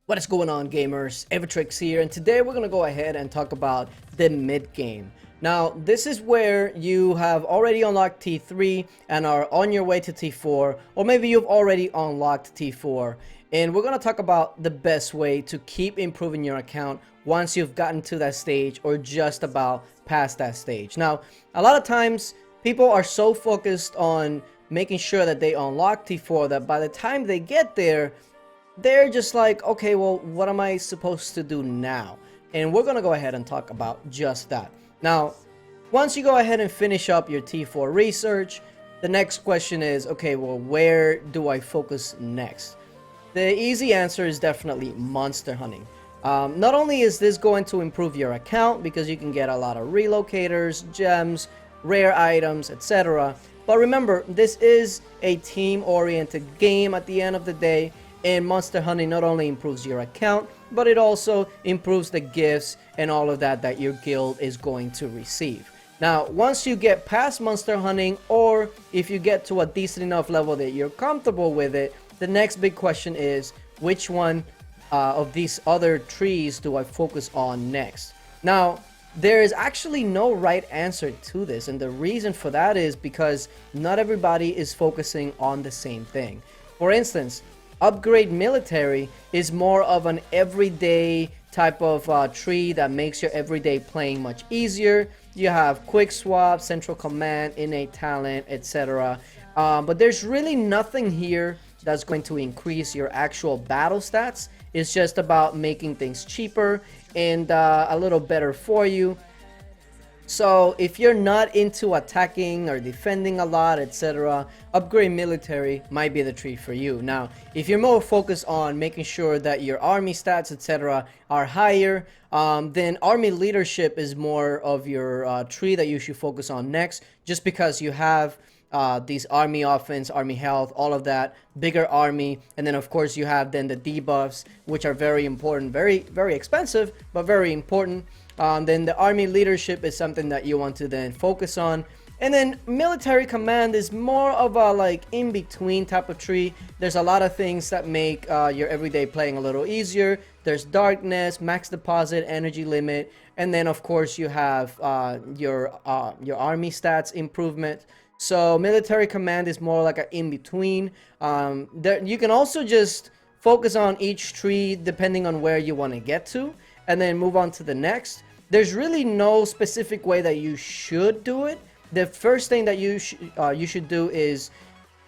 What is going on, gamers? Aevatrex here, and today we're going to go ahead and talk about the mid game. Now, this is where you have already unlocked T3 and are on your way to T4, or maybe you've already unlocked T4. And we're going to talk about the best way to keep improving your account once you've gotten to that stage or just about past that stage. Now, a lot of times people are so focused on making sure that they unlock T4 that by the time they get there, they're just like, okay, well, what am I supposed to do now? And we're gonna go ahead and talk about just that. Now, once you go ahead and finish up your T4 research, the next question is, okay, well, where do I focus next? The easy answer is definitely monster hunting. Not only is this going to improve your account because you can get a lot of relocators, gems, rare items, etc. But remember, this is a team-oriented game at the end of the day. And monster hunting not only improves your account, but it also improves the gifts and all of that your guild is going to receive. Now, once you get past monster hunting, or if you get to a decent enough level that you're comfortable with it, the next big question is, which one of these other trees do I focus on next? Now, there is actually no right answer to this, and the reason for that is because not everybody is focusing on the same thing. For instance, upgrade military is more of an everyday type of tree that makes your everyday playing much easier. You have quick swap, central command, innate talent, etc. But there's really nothing here that's going to increase your actual battle stats. It's just about making things cheaper and a little better for you. So if you're not into attacking or defending a lot, etc., upgrade military might be the tree for you. Now, if you're more focused on making sure that your army stats, etc., are higher, then army leadership is more of your tree that you should focus on next, just because you have these army offense, army health, all of that, bigger army, and then of course you have then the debuffs, which are very important, very expensive, but very important. Then the army leadership is something that you want to then focus on. And then military command is more of a like in-between type of tree. There's a lot of things that make your everyday playing a little easier. There's darkness, max deposit, energy limit, and then of course you have your army stats improvement. So military command is more like an in-between. You can also just focus on each tree depending on where you want to get to, and then move on to the next. There's really no specific way that you should do it. The first thing that you should do is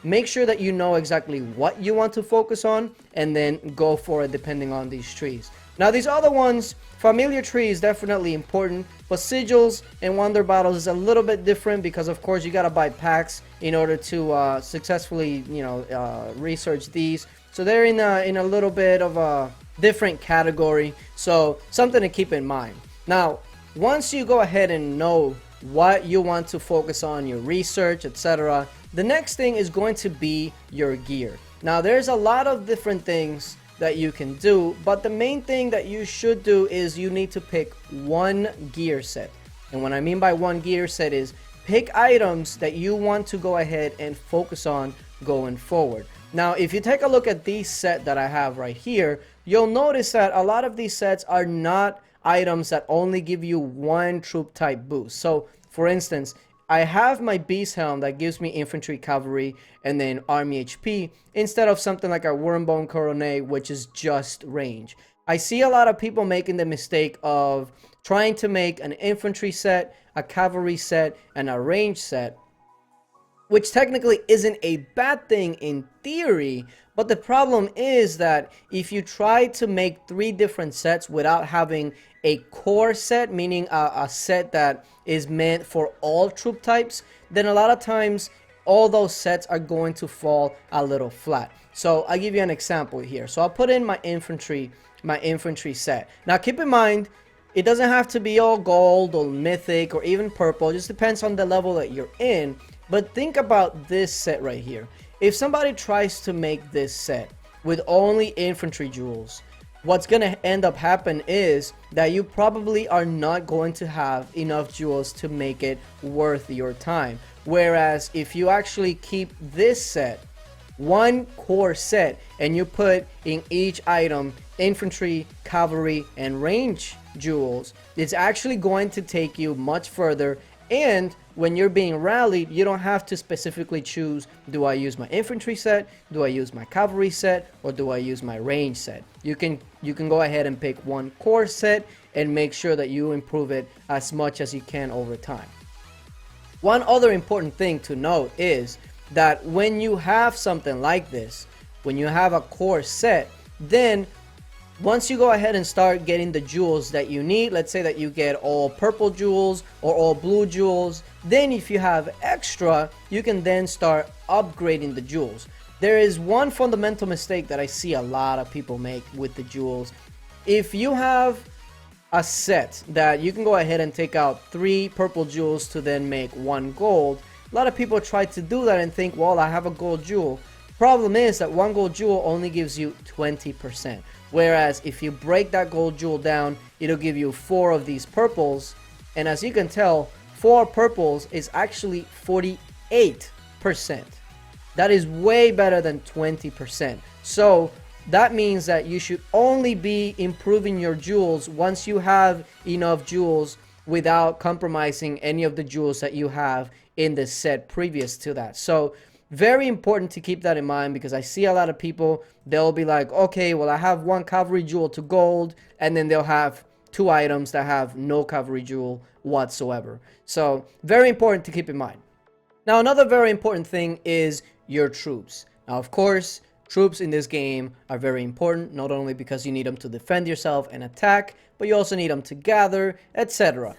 make sure that you know exactly what you want to focus on, and then go for it depending on these trees. Now, these other ones, familiar tree is definitely important, but sigils and wonder battles is a little bit different because, of course, you gotta buy packs in order to successfully, research these. So they're in a little bit of a different category. So something to keep in mind. Now, once you go ahead and know what you want to focus on, your research, etc., the next thing is going to be your gear. Now, there's a lot of different things that you can do, but the main thing that you should do is you need to pick one gear set. And what I mean by one gear set is pick items that you want to go ahead and focus on going forward. Now, if you take a look at these set that I have right here, you'll notice that a lot of these sets are not items that only give you one troop type boost. So, for instance, I have my beast helm that gives me infantry, cavalry, and then army HP, instead of something like a wormbone coronet, which is just range. I see a lot of people making the mistake of trying to make an infantry set, a cavalry set, and a range set, which technically isn't a bad thing in theory, but the problem is that if you try to make 3 different sets without having a core set, meaning a set that is meant for all troop types, then a lot of times all those sets are going to fall a little flat. So I'll give you an example here. So I'll put in my infantry set. Now keep in mind, it doesn't have to be all gold or mythic or even purple. It just depends on the level that you're in. But think about this set right here. If somebody tries to make this set with only infantry jewels, what's going to end up happen is that you probably are not going to have enough jewels to make it worth your time. Whereas if you actually keep this set one core set and you put in each item infantry, cavalry, and range jewels, it's actually going to take you much further. And when you're being rallied, you don't have to specifically choose, do I use my infantry set, do I use my cavalry set, or do I use my range set? You can go ahead and pick one core set and make sure that you improve it as much as you can over time. One other important thing to note is that when you have something like this, when you have a core set, then once you go ahead and start getting the jewels that you need, let's say that you get all purple jewels or all blue jewels, then if you have extra, you can then start upgrading the jewels. There is one fundamental mistake that I see a lot of people make with the jewels. If you have a set that you can go ahead and take out 3 purple jewels to then make 1 gold, a lot of people try to do that and think, well, I have a gold jewel. Problem is that 1 gold jewel only gives you 20%. Whereas if you break that gold jewel down, it'll give you 4 of these purples. And as you can tell, 4 purples is actually 48%. That is way better than 20%. So that means that you should only be improving your jewels once you have enough jewels without compromising any of the jewels that you have in the set previous to that. So very important to keep that in mind, because I see a lot of people, they'll be like, okay, well, I have 1 cavalry jewel to gold, and then they'll have 2 items that have no cavalry jewel whatsoever. So very important to keep in mind. Now, another very important thing is your troops. Now, of course, troops in this game are very important, not only because you need them to defend yourself and attack, but you also need them to gather, etc.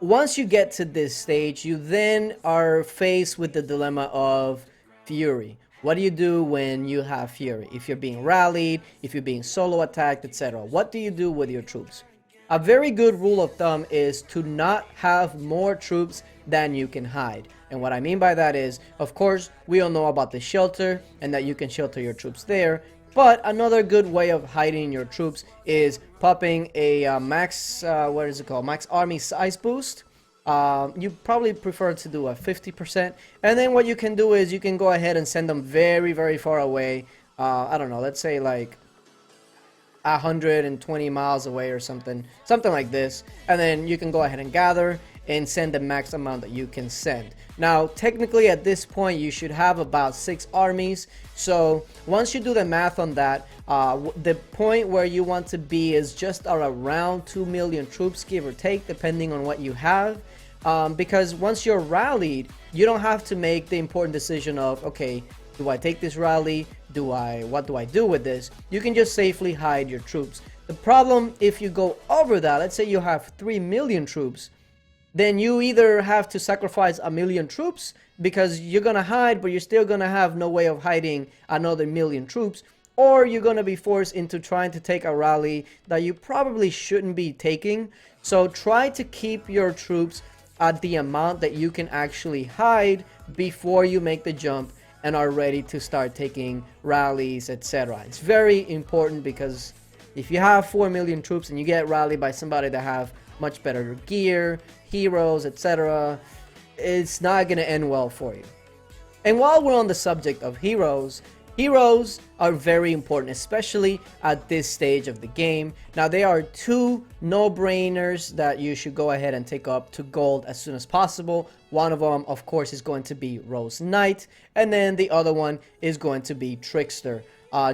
Once you get to this stage, you then are faced with the dilemma of fury. What do you do when you have fury? If you're being rallied, if you're being solo attacked, etc. What do you do with your troops? A very good rule of thumb is to not have more troops than you can hide. And what I mean by that is, of course, we all know about the shelter and that you can shelter your troops there. But another good way of hiding your troops is popping a max, what is it called? Max army size boost. You probably prefer to do a 50%. And then what you can do is you can go ahead and send them very, very far away. I don't know, let's say like 120 miles away or something like this. And then you can go ahead and gather and send the max amount that you can send. Now, technically at this point, you should have about 6 armies. So once you do the math on that, the point where you want to be is just around 2 million troops, give or take, depending on what you have. Because once you're rallied, you don't have to make the important decision of, okay, do I take this rally? What do I do with this? You can just safely hide your troops. The problem, if you go over that, let's say you have 3 million troops, then you either have to sacrifice 1 million troops because you're gonna hide, but you're still gonna have no way of hiding another 1 million troops, or you're gonna be forced into trying to take a rally that you probably shouldn't be taking. So try to keep your troops at the amount that you can actually hide before you make the jump and are ready to start taking rallies, etc. It's very important, because if you have 4 million troops and you get rallied by somebody that have much better gear, heroes, etc., it's not going to end well for you. And while we're on the subject of heroes, heroes are very important, especially at this stage of the game. Now, there are 2 no-brainers that you should go ahead and take up to gold as soon as possible. One of them, of course, is going to be Rose Knight, and then the other one is going to be Trickster.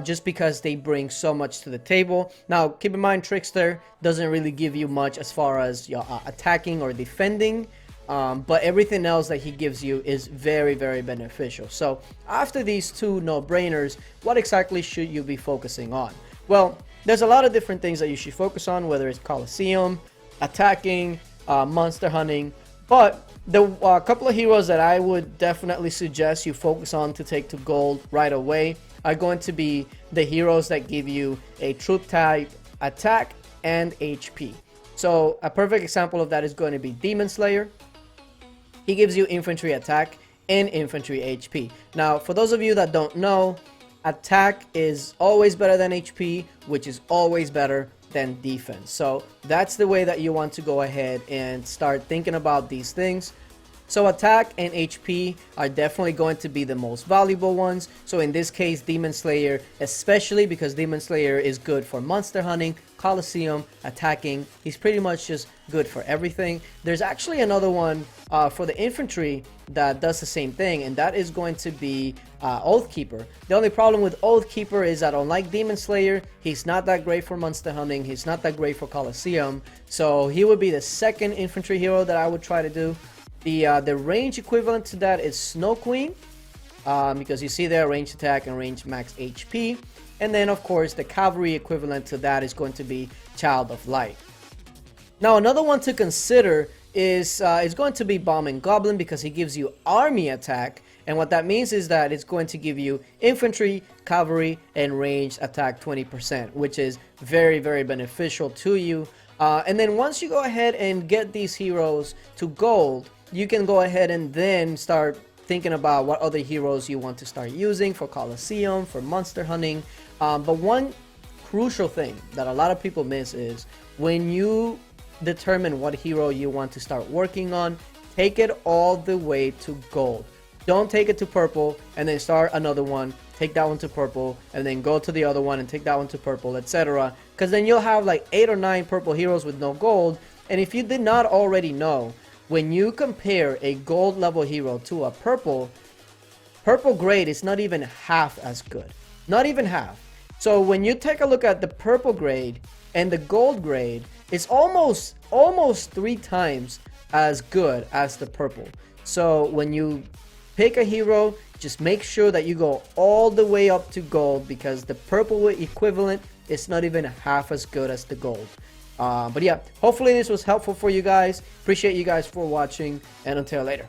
Just because they bring so much to the table. Now, keep in mind, Trickster doesn't really give you much as far as attacking or defending, but everything else that he gives you is very, very beneficial. So after these 2 no-brainers, what exactly should you be focusing on? Well, there's a lot of different things that you should focus on, whether it's Colosseum, attacking, monster hunting, but the couple of heroes that I would definitely suggest you focus on to take to gold right away are going to be the heroes that give you a troop type, attack, and HP. So a perfect example of that is going to be Demon Slayer. He gives you infantry attack and infantry HP. Now, for those of you that don't know, attack is always better than HP, which is always better than defense. So that's the way that you want to go ahead and start thinking about these things. So attack and HP are definitely going to be the most valuable ones. So in this case, Demon Slayer, especially because Demon Slayer is good for monster hunting, Coliseum, attacking. He's pretty much just good for everything. There's actually another one for the infantry that does the same thing, and that is going to be Oathkeeper. The only problem with Oathkeeper is that unlike Demon Slayer, he's not that great for monster hunting, he's not that great for Coliseum, so he would be the second infantry hero that I would try to do. The range equivalent to that is Snow Queen, because you see there range attack and range max HP. And then of course the cavalry equivalent to that is going to be Child of Light. Now another one to consider is going to be Bomb and Goblin, because he gives you army attack, and what that means is that it's going to give you infantry, cavalry, and ranged attack 20%, which is very, very beneficial to you. And then once you go ahead and get these heroes to gold, you can go ahead and then start thinking about what other heroes you want to start using for Coliseum, for monster hunting. But one crucial thing that a lot of people miss is when you determine what hero you want to start working on, take it all the way to gold. Don't take it to purple and then start another one, take that one to purple, and then go to the other one and take that one to purple, etc. Because then you'll have like 8 or 9 purple heroes with no gold. And if you did not already know, when you compare a gold level hero to a purple grade is not even half as good. Not even half. So when you take a look at the purple grade and the gold grade, it's almost 3 times as good as the purple. So when you pick a hero, just make sure that you go all the way up to gold, because the purple equivalent is not even half as good as the gold. But yeah, hopefully this was helpful for you guys. Appreciate you guys for watching, and until later.